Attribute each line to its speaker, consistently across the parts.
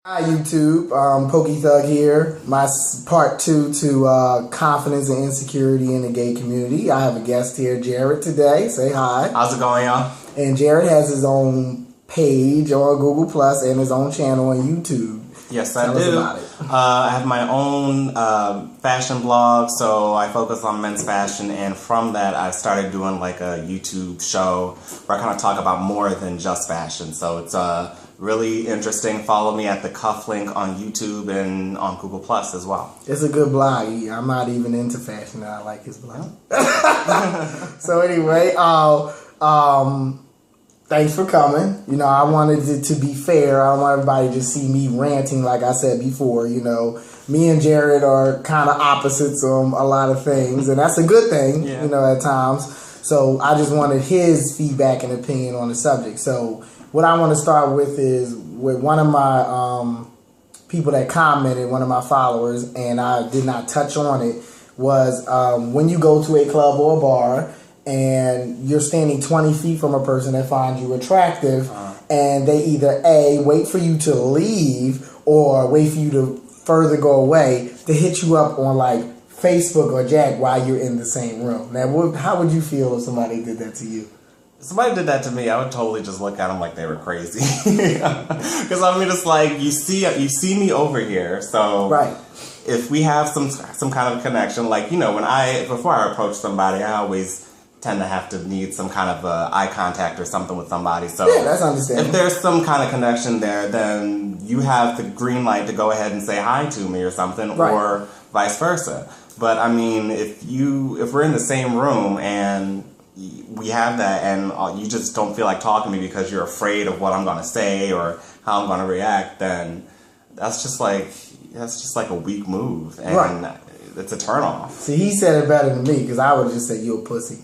Speaker 1: Hi YouTube, Pokey Thug here. My part two to confidence and insecurity in the gay community. I have a guest here, Jarrod, today. Say hi.
Speaker 2: How's it going, y'all?
Speaker 1: And Jarrod has his own page on Google Plus and his own channel on YouTube.
Speaker 2: Yes,
Speaker 1: Tell
Speaker 2: I
Speaker 1: us
Speaker 2: do.
Speaker 1: about it.
Speaker 2: I have my own fashion blog, so I focus on men's fashion, and from that I started doing like a YouTube show where I kind of talk about more than just fashion. So it's really interesting. Follow me at the Cuff link on YouTube and on Google Plus as well.
Speaker 1: It's a good blog. I'm not even into fashion, and I like his blog. So anyway, thanks for coming. You know, I wanted it to be fair. I don't want everybody to just see me ranting like I said before. You know, me and Jarrod are kind of opposites on a lot of things, and that's a good thing, you know, at times. So I just wanted his feedback and opinion on the subject. So what I want to start with is with one of my people that commented, one of my followers, and I did not touch on it, was when you go to a club or a bar and you're standing 20 feet from a person that finds you attractive, and they either A, wait for you to leave or wait for you to further go away to hit you up on like Facebook or Jack while you're in the same room. Now, how would you feel if somebody did that to you?
Speaker 2: If somebody did that to me, I would totally just look at them like they were crazy. Because I mean, it's like you see me over here, so
Speaker 1: right.
Speaker 2: If we have some kind of connection, like, you know, before I approach somebody, I always tend to have to need some kind of eye contact or something with somebody. So
Speaker 1: yeah, that's understandable.
Speaker 2: If there's some kind of connection there, then you have the green light to go ahead and say hi to me or something, right, or vice versa. But I mean, if we're in the same room and we have that, and you just don't feel like talking to me because you're afraid of what I'm going to say or how I'm going to react, then that's just like a weak move, and right, it's a turnoff. See, he said it better than me, because I would just say you a pussy.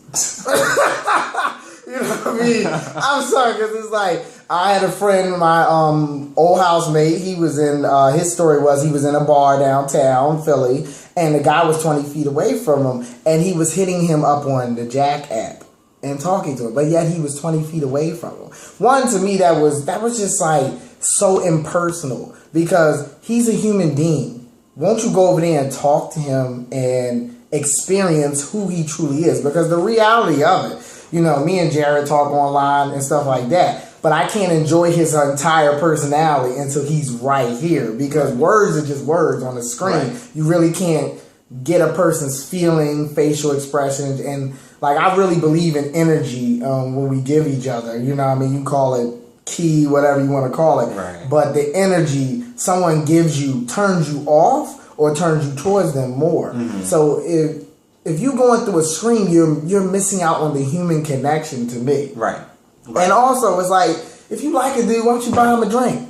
Speaker 1: You know what I mean? I'm sorry, because it's like, I had a friend, my old housemate, he was in, his story was he was in a bar downtown Philly, and the guy was 20 feet away from him, and he was hitting him up on the Jack app and talking to him, but yet he was 20 feet away from him. One, to me, that was just like so impersonal, because he's a human being. Won't you go over there and talk to him and experience who he truly is? Because the reality of it, you know, me and Jarrod talk online and stuff like that, but I can't enjoy his entire personality until he's right here, because words are just words on the screen. Right. You really can't get a person's feeling, facial expressions, and like, I really believe in energy when we give each other. You know what I mean? You call it key, whatever you want to call it.
Speaker 2: Right.
Speaker 1: But the energy someone gives you turns you off or turns you towards them more. Mm-hmm. So if you're going through a screen, you're missing out on the human connection to me.
Speaker 2: Right.
Speaker 1: And also, it's like, if you like a dude, why don't you buy him a drink?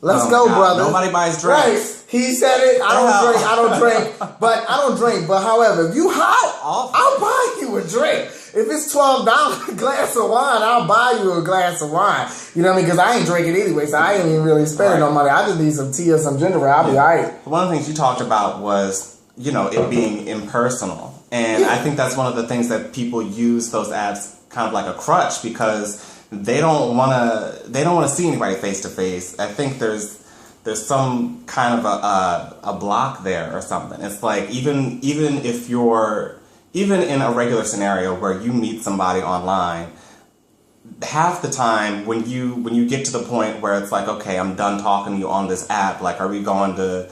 Speaker 1: Let's go, brother.
Speaker 2: Nobody buys drinks.
Speaker 1: Right. He said it. I don't drink. But however, if you hot, I'll buy you a drink. If it's $12 a glass of wine, I'll buy you a glass of wine. You know what I mean? Because I ain't drinking anyway, so I ain't even really spending no money. I just need some tea or some ginger ale. I'll be all right.
Speaker 2: One of the things you talked about was, you know, it being impersonal. And I think that's one of the things that people use those apps kind of like a crutch, because they don't want to see anybody face to face. I think there's some kind of a block there or something. It's like, even in a regular scenario where you meet somebody online, half the time when you get to the point where it's like, okay, I'm done talking to you on this app, like, are we going to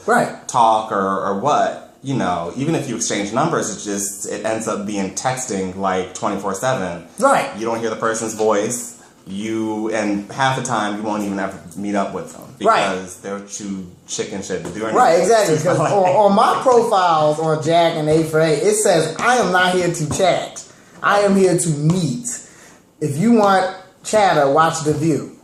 Speaker 2: talk or what? You know, even if you exchange numbers, it ends up being texting like 24/7.
Speaker 1: Right.
Speaker 2: You don't hear the person's voice. And half the time you won't even ever meet up with them, because they're too chicken shit to do anything.
Speaker 1: Right, exactly. Because on my profiles on Jack and A4A, it says, I am not here to chat. I am here to meet. If you want chatter, watch The View.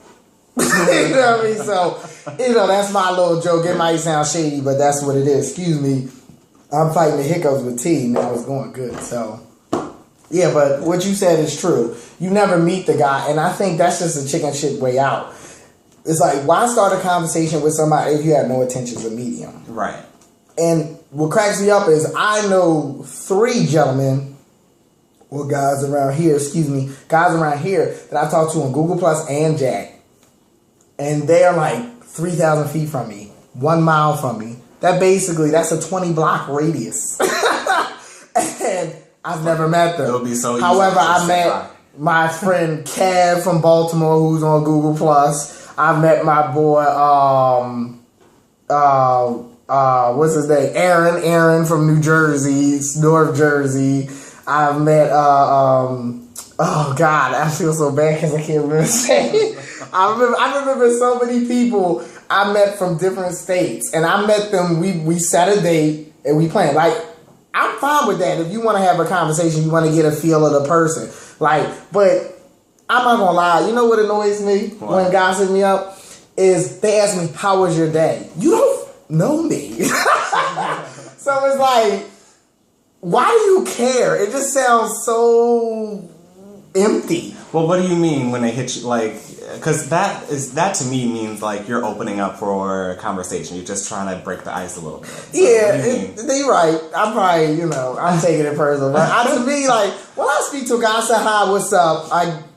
Speaker 1: You know what I mean? So, you know, that's my little joke. It might sound shady, but that's what it is. Excuse me. I'm fighting the hiccups with tea. Now it's going good. So, yeah, but what you said is true. You never meet the guy, and I think that's just a chicken shit way out. It's like, why start a conversation with somebody if you have no intentions of meeting them?
Speaker 2: Right.
Speaker 1: And what cracks me up is I know 3 gentlemen, or guys around here that I talk to on Google Plus and Jack. And they're like 3,000 feet from me, 1 mile from me. That's a 20-block radius. And I've never met them.
Speaker 2: It'll be so easy.
Speaker 1: However, I met my friend Kev from Baltimore, who's on Google Plus. I met my boy, what's his name? Aaron from New Jersey, North Jersey. I've met, oh God, I feel so bad because I can't remember his name. I remember so many people I met from different states, and I met them. We set a date and we planned. Like, I'm fine with that. If you want to have a conversation, you want to get a feel of the person. Like, but I'm not gonna lie. You know what annoys me when guys hit me up is they ask me, "How was your day?" You don't know me, so it's like, why do you care? It just sounds so empty.
Speaker 2: Well, what do you mean when they hit you? Like, because that to me means like you're opening up for a conversation. You're just trying to break the ice a little bit. So
Speaker 1: you're right. I'm probably, I'm taking it personal. But to me, like, when I speak to a guy, I say, "Hi, what's up?"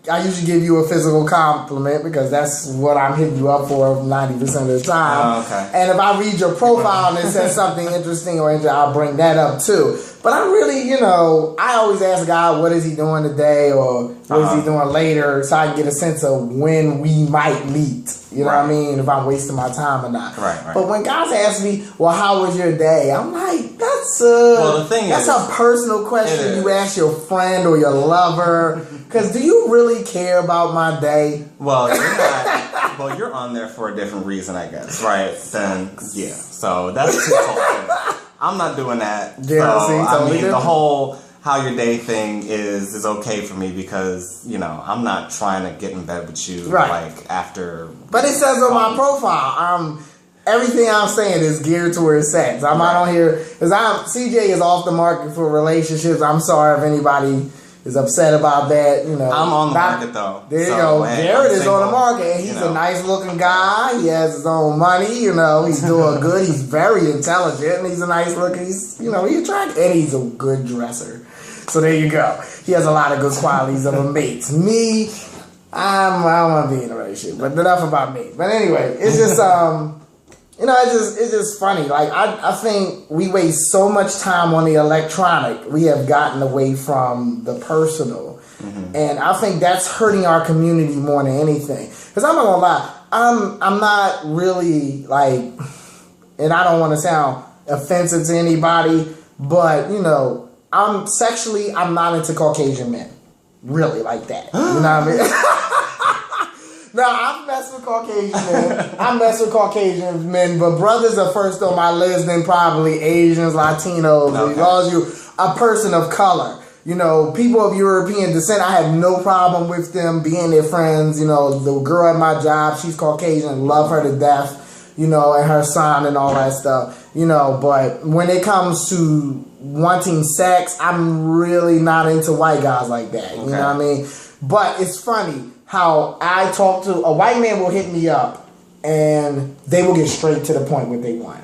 Speaker 1: I usually give you a physical compliment because that's what I'm hitting you up for 90% of the time.
Speaker 2: Oh, okay.
Speaker 1: And if I read your profile and it says something interesting or interesting, I'll bring that up too. But I really, I always ask a guy, what is he doing today or what is he doing later, so I can get a sense of when we might meet. You know what I mean? If I'm wasting my time or not.
Speaker 2: Right.
Speaker 1: But when guys ask me, well, how was your day? I'm like, that's a personal question you ask your friend or your lover. Because do you really care about my day?
Speaker 2: Well, you're not. Well, you're on there for a different reason, I guess, right? Then, yeah. So that's his whole thing. I'm not doing that.
Speaker 1: Yeah,
Speaker 2: so, the whole how your day thing is okay for me because, I'm not trying to get in bed with you like after.
Speaker 1: But it says on my profile, everything I'm saying is geared towards sex. I'm not on here because CJ is off the market for relationships. I'm sorry if anybody is upset about that.
Speaker 2: I'm on the market though.
Speaker 1: There you go. Jarrod is on the market, and he's a nice looking guy. He has his own money. He's doing good. He's very intelligent, and he's a nice looking. He's he's attractive, and he's a good dresser. So there you go. He has a lot of good qualities of a mate. Me, I don't want to be in a relationship, but enough about me. But anyway, it's just it's just funny. Like I think we waste so much time on the electronic. We have gotten away from the personal, and I think that's hurting our community more than anything. Because I'm not gonna lie, I'm not really like, and I don't want to sound offensive to anybody, but I'm not into Caucasian men, really like that. You know what I mean? No, I mess with Caucasian men. But brothers are first on my list, then probably Asians, Latinos, as long as you a person of color. People of European descent, I have no problem with them being their friends. The girl at my job, she's Caucasian, love her to death, and her son and all that stuff, but when it comes to wanting sex, I'm really not into white guys like that. You know what I mean? But it's funny how I talk to a white man will hit me up and they will get straight to the point what they want.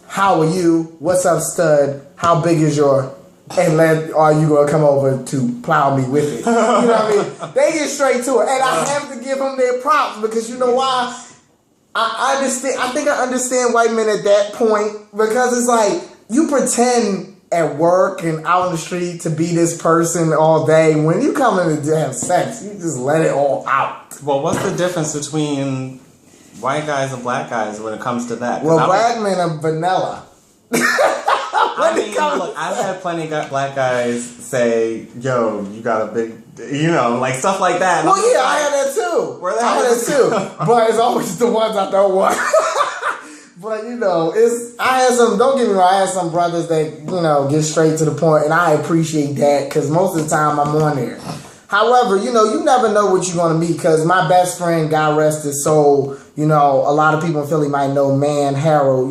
Speaker 1: How are you? What's up, stud? How big is your? And are you gonna come over to plow me with it? You know what I mean? They get straight to it, and I have to give them their props because you know why? I understand. I think I understand white men at that point because it's like you pretend at work and out on the street to be this person all day. When you come in to have sex, you just let it all out.
Speaker 2: Well, what's the difference between white guys and black guys when it comes to that?
Speaker 1: Well, black men are vanilla.
Speaker 2: Look, I've had plenty of black guys say, "Yo, you got a big," like stuff like that.
Speaker 1: Well, yeah, I had that too. I had that too. But it's always the ones I don't want. But I had some. Don't get me wrong. I had some brothers that get straight to the point, and I appreciate that because most of the time I'm on there. However, you never know what you're gonna meet because my best friend, God rest his soul. A lot of people in Philly might know Man Harold.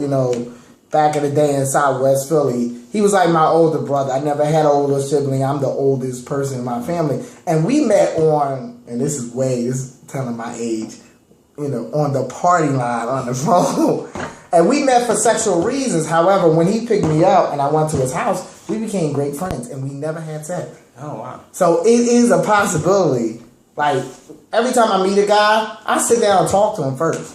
Speaker 1: Back in the day in Southwest Philly, he was like my older brother. I never had an older sibling. I'm the oldest person in my family, and we met on. And this is telling my age. On the party line on the phone. And we met for sexual reasons. However, when he picked me up and I went to his house, we became great friends and we never had sex.
Speaker 2: Oh, wow.
Speaker 1: So it is a possibility. Like, every time I meet a guy, I sit down and talk to him first.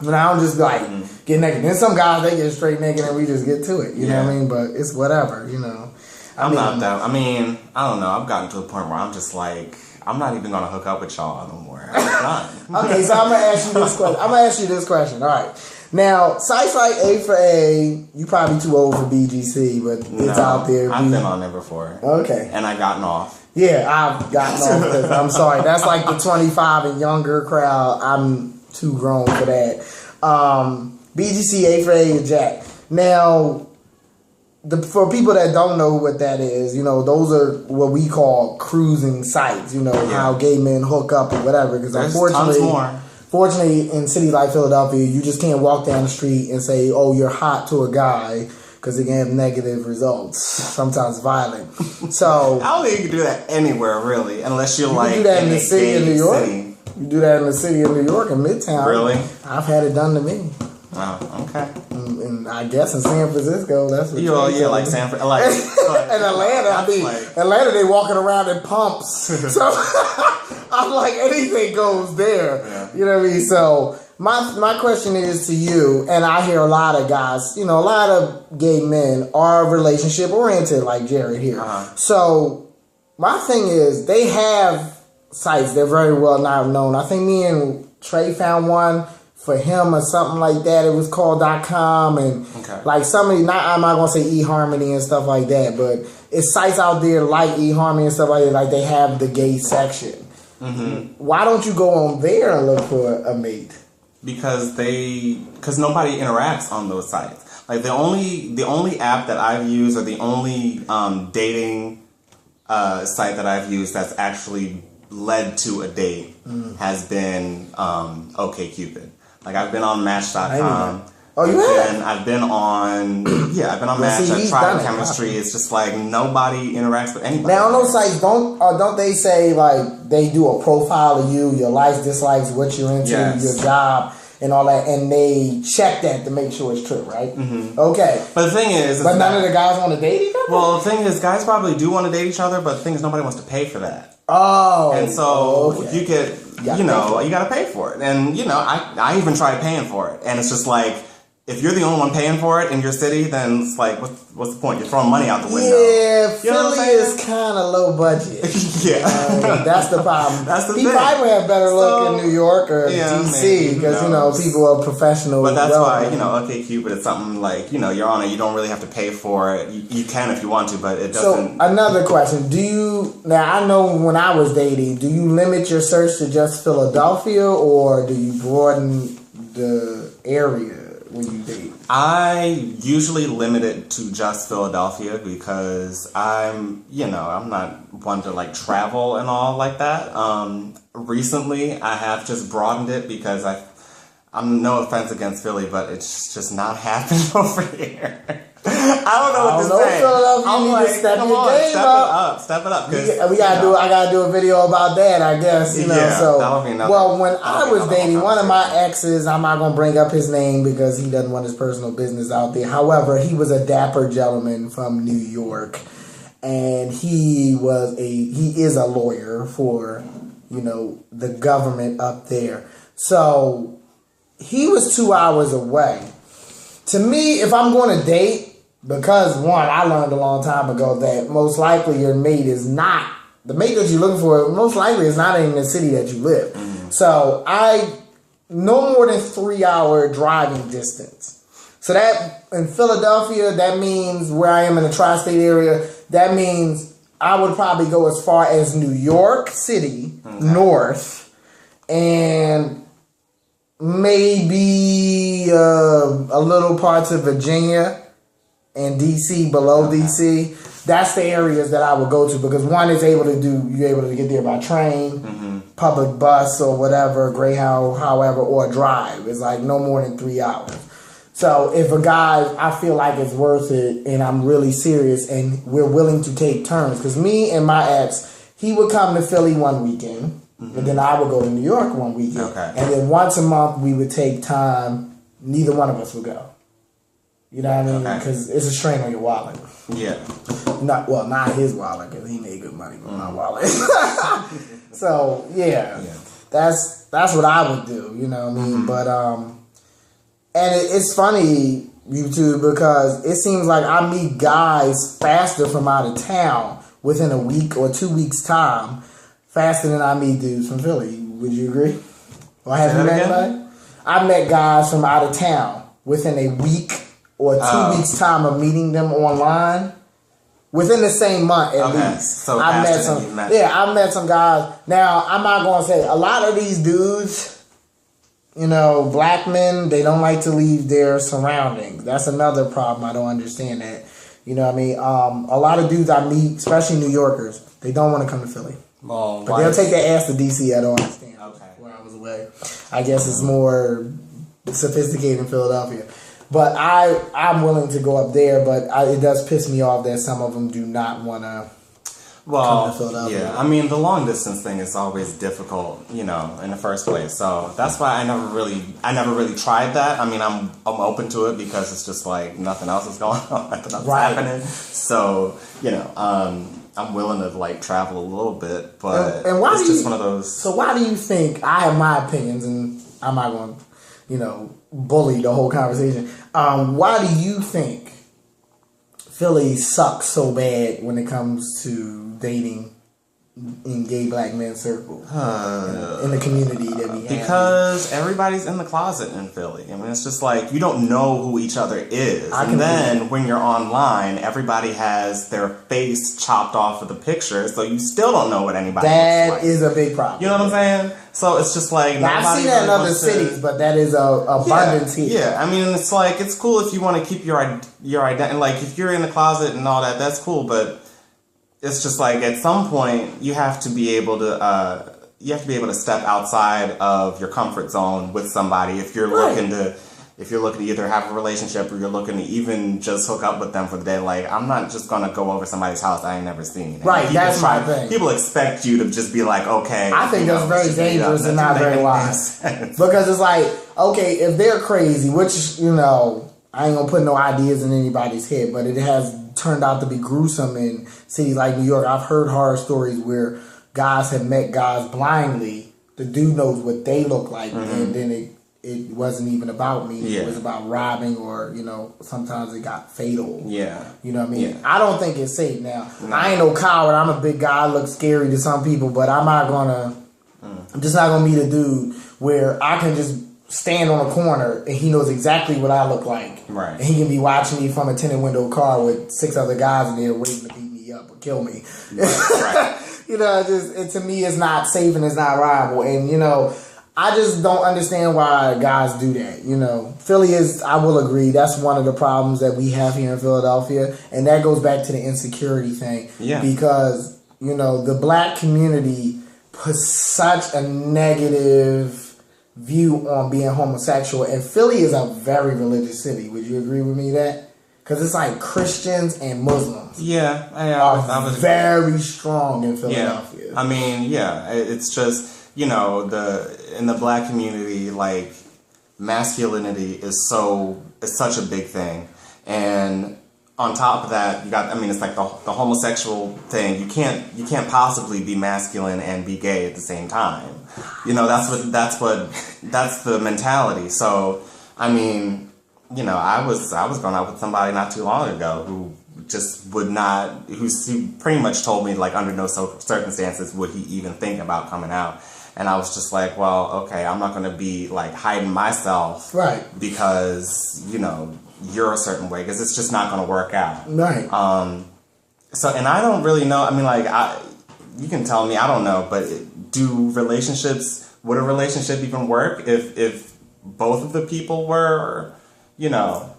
Speaker 1: But I don't just be like, get naked. Then some guys, they get straight naked and we just get to it. You know what I mean? But it's whatever, you know.
Speaker 2: I'm not that. I mean, I don't know. I've gotten to a point where I'm just like, I'm not even going to hook up with y'all no more. I'm done.
Speaker 1: Okay, so I'm going to ask you this question. All right. Now, sites like A4A, you probably too old for BGC, but it's out there.
Speaker 2: I've been on there before.
Speaker 1: Okay.
Speaker 2: And I've gotten off.
Speaker 1: Yeah, I've gotten off. I'm sorry. That's like the 25 and younger crowd. I'm too grown for that. BGC, A4A, and Jack. Now, for people that don't know what that is, you know, those are what we call cruising sites. You know, how gay men hook up or whatever. Because unfortunately, in cities like Philadelphia, you just can't walk down the street and say, "Oh, you're hot" to a guy, because it can have negative results. Sometimes violent. So
Speaker 2: I don't think you can do that anywhere really, unless you're
Speaker 1: you do that in the city of New York. You do that in the city of New York in Midtown.
Speaker 2: Really?
Speaker 1: I've had it done to me.
Speaker 2: Oh, okay.
Speaker 1: And I guess in San Francisco, that's what
Speaker 2: like San Francisco. Like,
Speaker 1: in Atlanta, Atlanta, they walking around in pumps. So I'm like, anything goes there. Yeah. You know what I mean? So my question is to you, and I hear a lot of guys, you know, a lot of gay men are relationship oriented, like Jarrod here. Uh-huh. So my thing is, they have sites. They're very well known. I think me and Trey found one for him or something like that. It was called .com and like somebody, I'm not going to say eHarmony and stuff like that, but it's sites out there like eHarmony and stuff like that, like they have the gay section. Mm-hmm. Why don't you go on there and look for a mate?
Speaker 2: Because nobody interacts on those sites. Like the only app that I've used, or the only dating site that I've used that's actually led to a date has been OkCupid. Like I've been on Match.com.
Speaker 1: Oh, you have?
Speaker 2: I've been on Match. I've tried Chemistry. It's just like nobody interacts with anybody.
Speaker 1: Now on those sites, don't they say like they do a profile of you, your likes, dislikes, what you're into, your job, and all that, and they check that to make sure it's true, right? Mm-hmm. Okay.
Speaker 2: But the thing is,
Speaker 1: but none of the guys want to date each other.
Speaker 2: Well, the thing is, guys probably do want to date each other, but the thing is, nobody wants to pay for that.
Speaker 1: Oh.
Speaker 2: And so you get, you got to pay for it. And, you know, I even tried paying for it. And it's just like, if you're the only one paying for it in your city, then it's like, what's the point? You're throwing money out the window.
Speaker 1: Yeah, Philly is kind of low budget. That's the problem. That's the thing. He probably would have better look in New York or DC because, you know, people are professional.
Speaker 2: But that's why, you know, OkCupid is something like, you know, you're on it. You don't really have to pay for it. You can if you want to, but it doesn't.
Speaker 1: So, another question. Now, I know when I was dating, do you limit your search to just Philadelphia or do you broaden the area when you date?
Speaker 2: I usually limit it to just Philadelphia because I'm not one to like travel and all like that. Recently, I have just broadened it because I'm no offense against Philly, but it's just not happening over here. I don't know what to say. I'm like, come on, step it up.
Speaker 1: I gotta do a video about that, I guess. You know, that'll be another. Well, when I was dating one of my exes, I'm not gonna bring up his name because he doesn't want his personal business out there. However, he was a dapper gentleman from New York, and he is a lawyer for, you know, the government up there. So he was 2 hours away. To me, if I'm going to date, because one, I learned a long time ago that most likely your mate is not, the mate that you're looking for, most likely is not in the city that you live. Mm-hmm. So no more than 3 hour driving distance. So that, in Philadelphia, that means where I am in the tri-state area, that means I would probably go as far as New York City, north, and maybe a little parts of Virginia and DC, below DC. That's the areas that I would go to because one is you're able to get there by train, public bus or whatever, Greyhound, however, or drive. It's like no more than 3 hours. So if a guy, I feel like it's worth it and I'm really serious and we're willing to take turns, because me and my ex, he would come to Philly one weekend, and then I would go to New York one weekend. Okay. And then once a month we would take time, neither one of us would go. You know what I mean? Because it's a strain on your wallet. Yeah. Not his wallet, because he made good money with my wallet. So, that's what I would do, you know what I mean? But And it's funny, you two, because it seems like I meet guys faster from out of town within a week or 2 weeks' time, faster than I meet dudes from Philly. Would you agree? Or have you met anybody? I met guys from out of town within a week or 2 weeks' time of meeting them online. Within the same month at least.
Speaker 2: So
Speaker 1: I met some. I met some guys. Now, I'm not going to say a lot of these dudes, you know, black men, they don't like to leave their surroundings. That's another problem. I don't understand that. You know what I mean? A lot of dudes I meet, especially New Yorkers, they don't want to come to Philly.
Speaker 2: Well,
Speaker 1: but they'll take their ass to DC. I don't understand.
Speaker 2: Okay.
Speaker 1: 4 hours away. I guess it's more sophisticated in Philadelphia. But I'm willing to go up there, but it does piss me off that some of them do not want to come to Philadelphia.
Speaker 2: Yeah, I mean, the long distance thing is always difficult, you know, in the first place. So that's why I never really tried that. I mean, I'm open to it because it's just like nothing else is going on, nothing else is happening. So, you know, I'm willing to like travel a little bit, but
Speaker 1: and why
Speaker 2: it's just one of those.
Speaker 1: So why do you think, I have my opinions and I'm not going to, you know, bully the whole conversation. Why do you think Philly sucks so bad when it comes to dating in gay black men's circles in the community that we have?
Speaker 2: Because everybody's in the closet in Philly. I mean, it's just like you don't know who each other is. And then when you're online, everybody has their face chopped off of the picture, so you still don't know what anybody looks like.
Speaker 1: That is a big problem.
Speaker 2: You know what I'm saying? So it's just like
Speaker 1: I've seen that in other cities, but that is a abundance here.
Speaker 2: Yeah, I mean, it's like it's cool if you want to keep your identity. Like if you're in the closet and all that, that's cool. But it's just like at some point you have to be able to step outside of your comfort zone with somebody if you're looking to either have a relationship or you're looking to even just hook up with them for the day. Like, I'm not just going to go over somebody's house I ain't never seen. And
Speaker 1: right, that's my thing.
Speaker 2: People expect you to just be like, okay.
Speaker 1: I think that's very dangerous and not very wise. Because it's like, okay, if they're crazy, which, you know, I ain't going to put no ideas in anybody's head, but it has turned out to be gruesome in cities like New York. I've heard horror stories where guys have met guys blindly. The dude knows what they look like, and then it wasn't even about me. Yeah. It was about robbing, or, you know, sometimes it got fatal. Yeah. You know what I mean? Yeah. I don't think it's safe now. No. I ain't no coward. I'm a big guy. I look scary to some people, but I'm just not going to be the dude where I can just stand on a corner and he knows exactly what I look like. Right. And he can be watching me from a tinted window car with 6 other guys in there waiting to beat me up or kill me. Right. You know, to me, it's not safe and it's not reliable. And, you know, I just don't understand why guys do that. You know, Philly is, I will agree, that's one of the problems that we have here in Philadelphia. And that goes back to the insecurity thing. Yeah. Because, you know, the black community puts such a negative view on being homosexual. And Philly is a very religious city. Would you agree with me that? Because it's like Christians and Muslims. Yeah. I was very strong in Philadelphia.
Speaker 2: Yeah. I mean, yeah, it's just, you know, in the black community, like, masculinity is such a big thing. And on top of that, it's like the homosexual thing. You can't possibly be masculine and be gay at the same time. You know, that's the mentality. So, I mean, you know, I was going out with somebody not too long ago who just would not, who pretty much told me, like, under no circumstances would he even think about coming out. And I was just like, well, okay, I'm not going to be, like, hiding myself. Right. Because, you know, you're a certain way. Because it's just not going to work out. Right. So, and I don't really know. I mean, like, you can tell me, I don't know. But would a relationship even work if both of the people were, you know...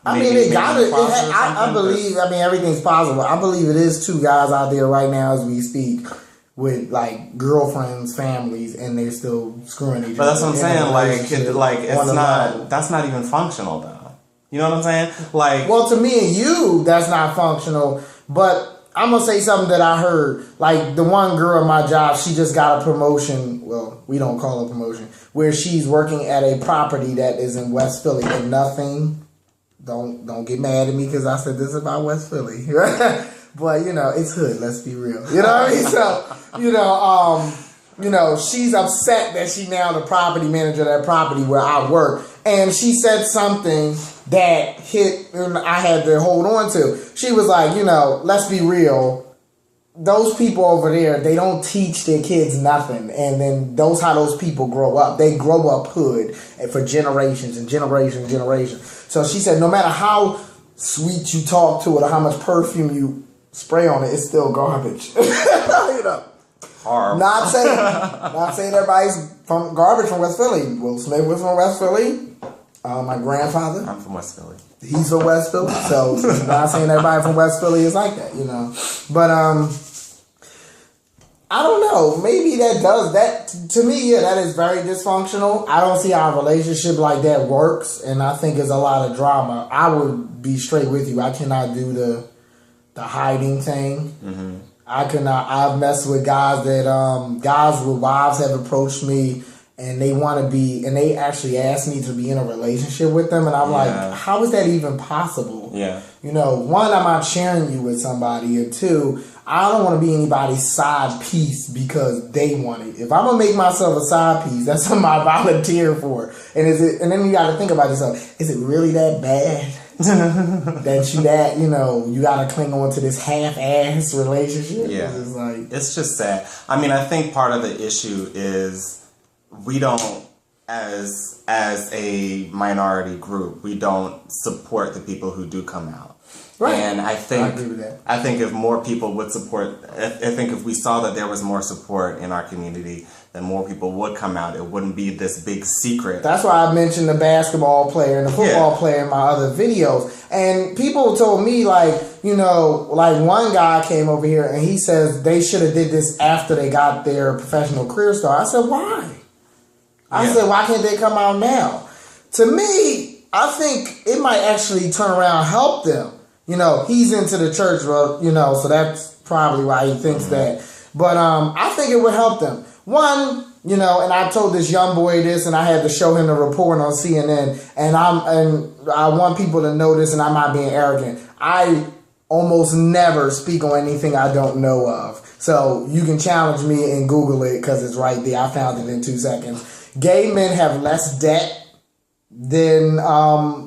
Speaker 1: I mean, I believe, everything's possible. I believe it is 2 guys out there right now as we speak with, like, girlfriends, families, and they're still screwing each other.
Speaker 2: But that's what I'm saying. That's not even functional, though. You know what I'm saying? Like,
Speaker 1: well, to me and you, that's not functional. But I'm gonna say something that I heard. Like, the one girl at my job, she just got a promotion. Well, we don't call it a promotion, where she's working at a property that is in West Philly, and nothing. Don't get mad at me because I said this about West Philly. But, you know, it's hood, let's be real. You know what I mean? So, you know, she's upset that she now the property manager of that property where I work. And she said something that hit, and I had to hold on to. She was like, let's be real. Those people over there, they don't teach their kids nothing. And then how those people grow up. They grow up hood for generations and generations and generations. So she said, no matter how sweet you talk to it or how much perfume you spray on it, it's still garbage.
Speaker 2: Horrible.
Speaker 1: Not saying everybody's from garbage from West Philly. Will Smith was from West Philly. My grandfather.
Speaker 2: I'm from West Philly.
Speaker 1: He's from West Philly. So not saying everybody from West Philly is like that, But I don't know. Maybe that to me, yeah, that is very dysfunctional. I don't see how a relationship like that works, and I think there's a lot of drama. I would be straight with you. I cannot do the hiding thing. Mm-hmm. I cannot. I've messed with guys guys with wives have approached me, and they want to be, and they actually asked me to be in a relationship with them, and I'm like, how is that even possible?
Speaker 2: Yeah.
Speaker 1: One, I'm not sharing you with somebody, and two, I don't want to be anybody's side piece because they want it. If I'm gonna make myself a side piece, that's something I volunteer for. And then you got to think about yourself: is it really that bad that you got to cling on to this half-ass relationship?
Speaker 2: Yeah,
Speaker 1: it's
Speaker 2: just sad. I mean, I think part of the issue is we don't, as a minority group, we don't support the people who do come out. Right. And I agree with that. I think if more people would support, I think if we saw that there was more support in our community, then more people would come out. It wouldn't be this big secret.
Speaker 1: That's why I mentioned the basketball player and the football player in my other videos. And people told me, like one guy came over here and he says they should have did this after they got their professional career start. I said, why? I said, why can't they come out now? To me, I think it might actually turn around and help them. He's into the church, so that's probably why he thinks that. But I think it would help them. One, and I told this young boy this, and I had to show him the report on CNN, and I want people to know this, and I'm not being arrogant. I almost never speak on anything I don't know of. So you can challenge me and Google it because it's right there. I found it in 2 seconds. Gay men have less debt than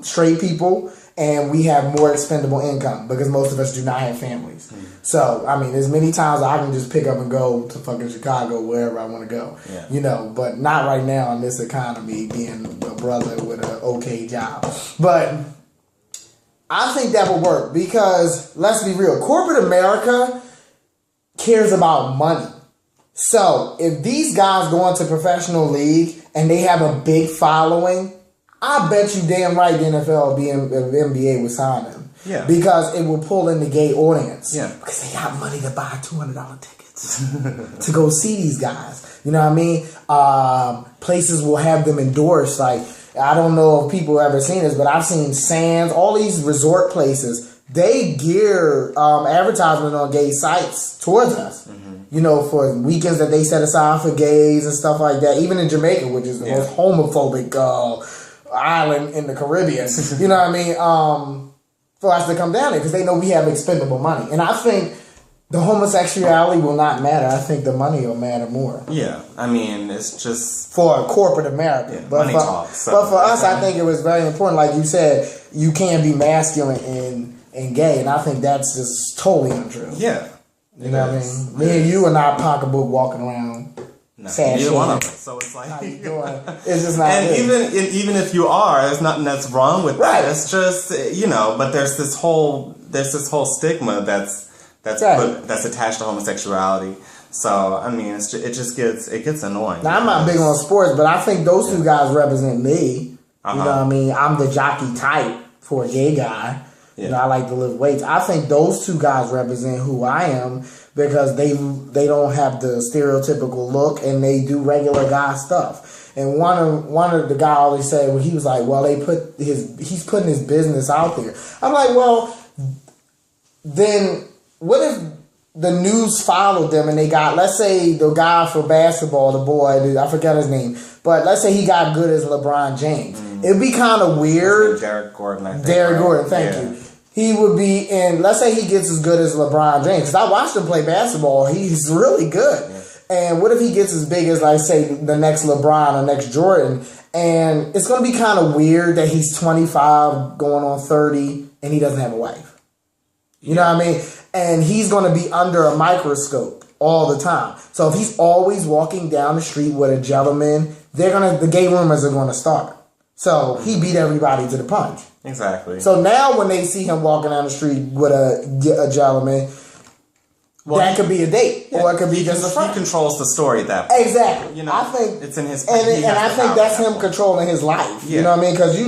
Speaker 1: straight people. And we have more expendable income because most of us do not have families. Mm. So, I mean, there's many times I can just pick up and go to fucking Chicago, wherever I want to go. Yeah. But not right now in this economy, being a brother with an okay job. But I think that will work because, let's be real, corporate America cares about money. So, if these guys go into professional league and they have a big following, I bet you damn right the NFL the NBA would sign them. Yeah. Because it will pull in the gay audience. Yeah. Because they got money to buy $200 tickets to go see these guys. You know what I mean? Places will have them endorsed. Like, I don't know if people have ever seen this, but I've seen Sands, all these resort places, they gear advertisement on gay sites towards us. Mm-hmm. For weekends that they set aside for gays and stuff like that. Even in Jamaica, which is the most homophobic island in the Caribbean, you know what I mean, for us to come down there because they know we have expendable money. And I think the homosexuality will not matter. I think the money will matter more. Yeah, I mean, it's just for corporate America. Yeah, but money talks. But for us, I think it was very important. Like you said, you can't be masculine and gay, and I think that's just totally untrue. Yeah, you know what I mean. Me and you are not pocketbook walking around. No, neither one of us. So it's like, how you doing? It's just not. And even if you are, there's nothing that's wrong with that. It's just but there's this whole stigma that's attached to homosexuality. So I mean, it gets annoying. Now I'm not big on sports, but I think those two guys represent me. You know what I mean? I'm the jockey type for a gay guy. Yeah. I like to lift weights. I think those two guys represent who I am because they don't have the stereotypical look and they do regular guy stuff. And one of the guy always said, well, he was like, well, he's putting his business out there. I'm like, well, then what if the news followed them and they got, let's say the guy for basketball, the boy, I forgot his name, but let's say he got good as LeBron James. Mm-hmm. It'd be kind of weird. Derek Gordon, I think. Derek Gordon, thank you. He would be in, let's say he gets as good as LeBron James. Because I watched him play basketball. He's really good. Yeah. And what if he gets as big as, like, say, the next LeBron or next Jordan? And it's going to be kind of weird that he's 25 going on 30 and he doesn't have a wife. You know what I mean? And he's going to be under a microscope all the time. So if he's always walking down the street with a gentleman, the gay rumors are going to start. So he beat everybody to the punch.
Speaker 2: Exactly.
Speaker 1: So now when they see him walking down the street with a gentleman, that could be a date, or it could be just a friend.
Speaker 2: He controls the story at that point.
Speaker 1: Exactly.
Speaker 2: You know,
Speaker 1: I think
Speaker 2: it's in his.
Speaker 1: And I think that's him controlling his life. Yeah. You know what I mean? Because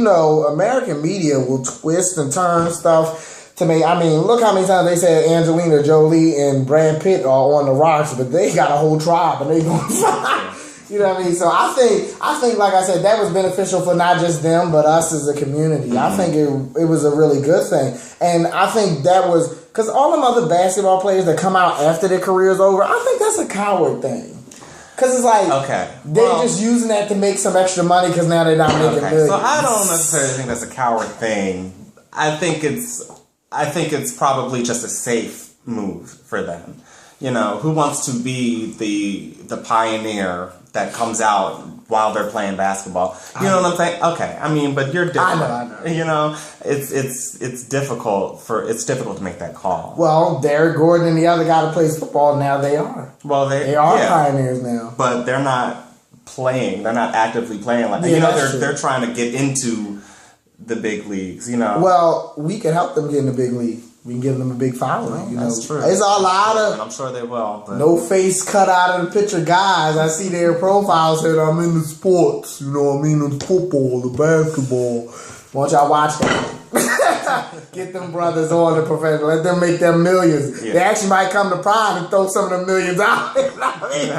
Speaker 1: American media will twist and turn stuff to me. I mean, look how many times they said Angelina Jolie and Brad Pitt are on the rocks, but they got a whole tribe and they going to fight. You know what I mean? So I think, like I said, that was beneficial for not just them, but us as a community. Mm-hmm. I think it was a really good thing. And I think that was, because all them other basketball players that come out after their career's over, I think that's a coward thing. Because it's like, they're just using that to make some extra money because now they're not making millions.
Speaker 2: So I don't necessarily think that's a coward thing. I think it's probably just a safe move for them. You know, who wants to be the pioneer that comes out while they're playing basketball? You know what I'm saying? Okay, I mean, but you're different.
Speaker 1: I know.
Speaker 2: You know, it's difficult to make that call.
Speaker 1: Well, Derek Gordon and the other guy that plays football now, they are.
Speaker 2: Well, they
Speaker 1: are pioneers now,
Speaker 2: but they're not playing. They're not actively playing like they're trying to get into the big leagues. You know.
Speaker 1: Well, we can help them get in the big league. We can give them a big following.
Speaker 2: That's true.
Speaker 1: It's a lot of.
Speaker 2: I'm sure they will. But.
Speaker 1: No face cut out of the picture guys. I see their profiles saying I'm in the sports. You know what I mean? The football, the basketball. Why don't y'all watch that? Get them brothers on the professional. Let them make them millions. Yeah. They actually might come to Pride and throw some of the millions out. You know what I mean?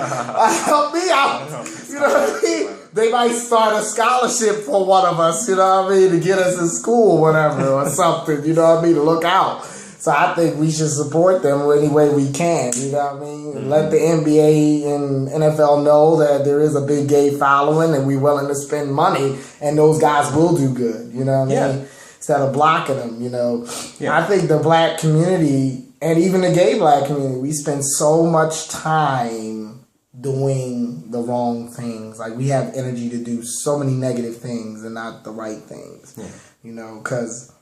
Speaker 1: Help me out. You know what I mean? They might start a scholarship for one of us, you know what I mean, to get us in school, whatever, or something, you know what I mean, to look out. So I think we should support them any way we can, you know what I mean? Mm-hmm. Let the NBA and NFL know that there is a big gay following and we're willing to spend money and those guys will do good, you know what I mean? Instead of blocking them, you know. Yeah. I think the black community and even the gay black community, we spend so much time doing the wrong things. Like, we have energy to do so many negative things and not the right things, you know, because,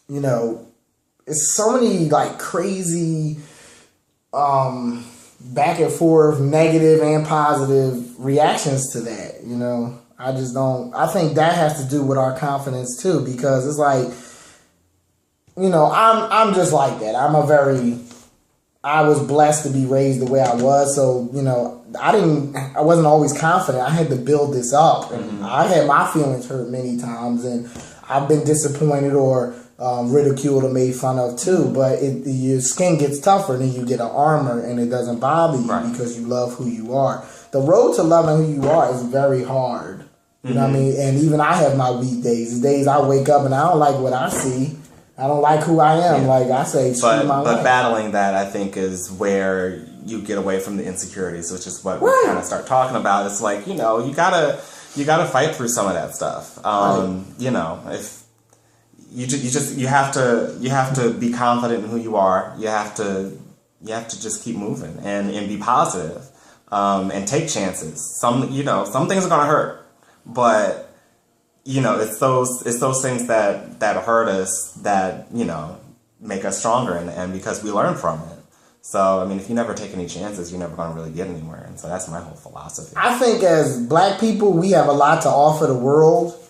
Speaker 1: you know, it's so many, like, crazy back and forth, negative and positive reactions to that, you know. I just don't, I think that has to do with our confidence, too, because it's like, you know, I'm just like that. I was blessed to be raised the way I was, so, you know, I wasn't always confident. I had to build this up, and I had my feelings hurt many times, and I've been disappointed or ridiculed or made fun of too, but your skin gets tougher, and then you get an armor, and it doesn't bother you because you love who you are. The road to loving who you are is very hard, you know what I mean? And even I have my weak days, the days I wake up and I don't like what I see. I don't like who I am. Yeah. Like I say,
Speaker 2: but battling that, I think, is where you get away from the insecurities, which is what we kind of start talking about. It's like, you know, you gotta fight through some of that stuff. You know, if you have to be confident in who you are. You have to just keep moving and be positive and take chances. Some things are gonna hurt, but. You know, it's those things that hurt us that, you know, make us stronger in the end because we learn from it. So, I mean, if you never take any chances, you're never going to really get anywhere. And so that's my whole philosophy.
Speaker 1: I think as black people, we have a lot to offer the world.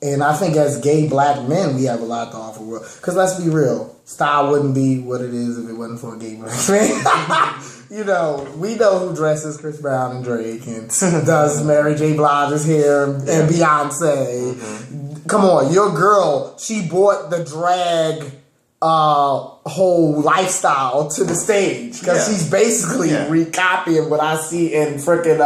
Speaker 1: And I think as gay black men, we have a lot to offer the world. Because let's be real, style wouldn't be what it is if it wasn't for a gay black man. You know, we know who dresses Chris Brown and Drake and does Mary J. Blige's hair and Beyonce. Mm-hmm. Come on, your girl, she brought the drag whole lifestyle to the stage because she's basically recopying what I see in freaking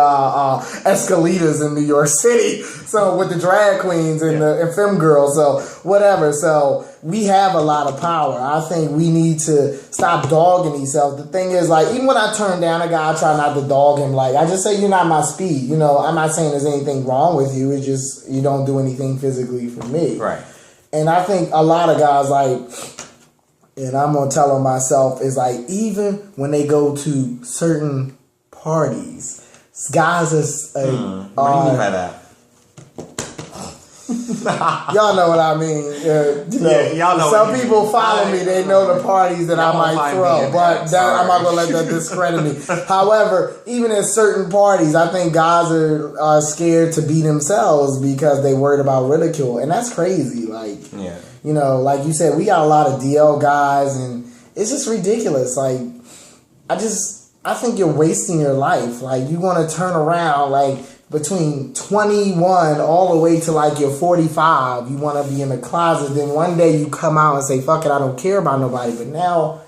Speaker 1: escalators in New York City. So with the drag queens and the femme girls, so whatever. So we have a lot of power. I think we need to stop dogging ourselves. The thing is, like, even when I turn down a guy, I try not to dog him. Like, I just say you're not my speed. You know, I'm not saying there's anything wrong with you. It's just you don't do anything physically for me.
Speaker 2: Right.
Speaker 1: And I think a lot of guys, like, and I'm going to tell them myself, is like, even when they go to certain parties. Guys
Speaker 2: what do you mean by that?
Speaker 1: Y'all know what I mean.
Speaker 2: Y'all know.
Speaker 1: Some people follow me. They know the parties that I might throw, but I'm not gonna let that discredit me. However, even at certain parties, I think guys are scared to be themselves because they worried about ridicule, and that's crazy. Like, like you said, we got a lot of DL guys, and it's just ridiculous. Like, I think you're wasting your life. Like, you want to turn around, like, between 21 all the way to like you're 45, you want to be in the closet. Then one day you come out and say, fuck it, I don't care about nobody. But now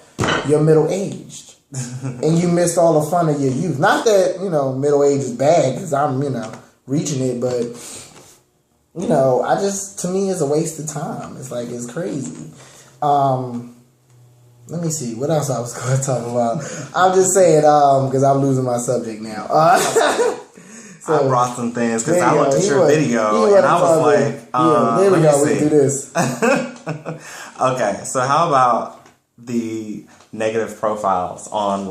Speaker 1: you're middle-aged and you missed all the fun of your youth. Not that, middle age is bad because I'm, reaching it. But, to me, it's a waste of time. It's like, it's crazy. Let me see. What else I was going to talk about? I'm just saying, because I'm losing my subject now.
Speaker 2: So, I brought some things because I looked at your video and I was like,
Speaker 1: there we go. We can do this.
Speaker 2: Okay, so how about the negative profiles on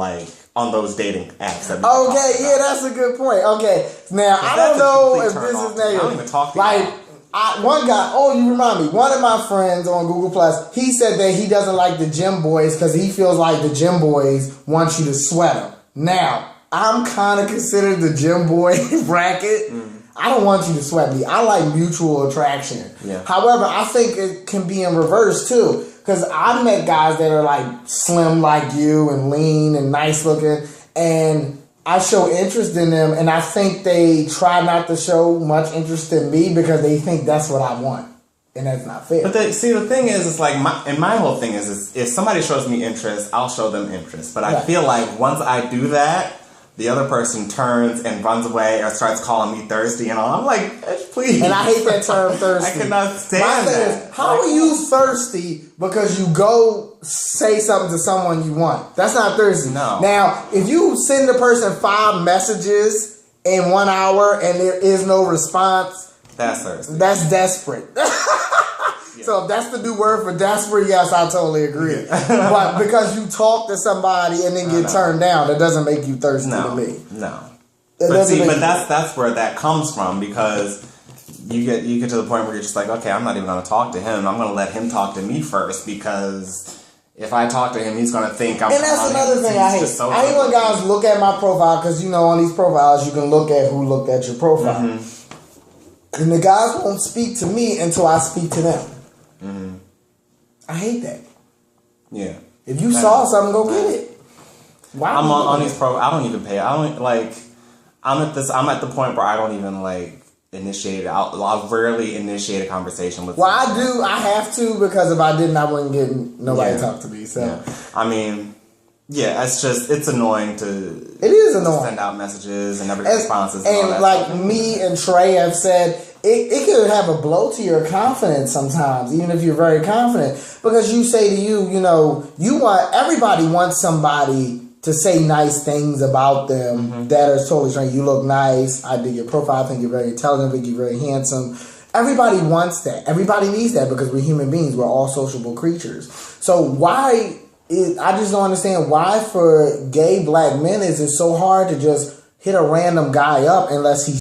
Speaker 2: those dating apps?
Speaker 1: That's a good point. Okay, now I don't know if this is negative.
Speaker 2: I don't even talk to you.
Speaker 1: One guy, you remind me, one of my friends on Google Plus, he said that he doesn't like the gym boys because he feels like the gym boys want you to sweat them. Now, I'm kind of considered the gym boy bracket. I don't want you to sweat me. I like mutual attraction. Yeah. However, I think it can be in reverse too. Because I met guys that are like slim like you and lean and nice looking. And I show interest in them. And I think they try not to show much interest in me because they think that's what I want. And that's not fair.
Speaker 2: But the thing is, it's like, my whole thing is if somebody shows me interest, I'll show them interest. But I feel like once I do that, the other person turns and runs away or starts calling me thirsty and all. I'm like, please.
Speaker 1: And I hate that term thirsty.
Speaker 2: I cannot stand that.
Speaker 1: How are you thirsty because you go say something to someone you want? That's not thirsty.
Speaker 2: No.
Speaker 1: Now, if you send a person 5 messages in 1 hour and there is no response,
Speaker 2: that's thirsty.
Speaker 1: That's desperate. So if that's the new word for desperate, yes, I totally agree. But because you talk to somebody and then get turned down, that doesn't make you thirsty to me.
Speaker 2: No. But that's where that comes from, because you get to the point where you're just like, okay, I'm not even going to talk to him. I'm going to let him talk to me first, because if I talk to him, he's going to think I'm.
Speaker 1: And that's another thing I hate. I hate when guys look at my profile, because on these profiles you can look at who looked at your profile, and the guys won't speak to me until I speak to them. I hate that.
Speaker 2: Yeah.
Speaker 1: If you saw something, go get it.
Speaker 2: Why? I'm on these pro. I don't even pay. I don't like. I'm at the point where I don't even initiate. I'll rarely initiate a conversation with.
Speaker 1: Well, somebody. I do. I have to, because if I didn't, I wouldn't get nobody to talk to me. So,
Speaker 2: I mean, it's annoying to.
Speaker 1: It is annoying.
Speaker 2: Send out messages and every responses.
Speaker 1: And like me and Trey have said. It could have a blow to your confidence sometimes, even if you're very confident, because you say to everybody wants somebody to say nice things about them that are totally strange. You look nice. I did your profile. I think you're very intelligent. I think you're very handsome. Everybody wants that. Everybody needs that, because we're human beings. We're all sociable creatures. So I just don't understand why for gay black men is it so hard to just hit a random guy up unless he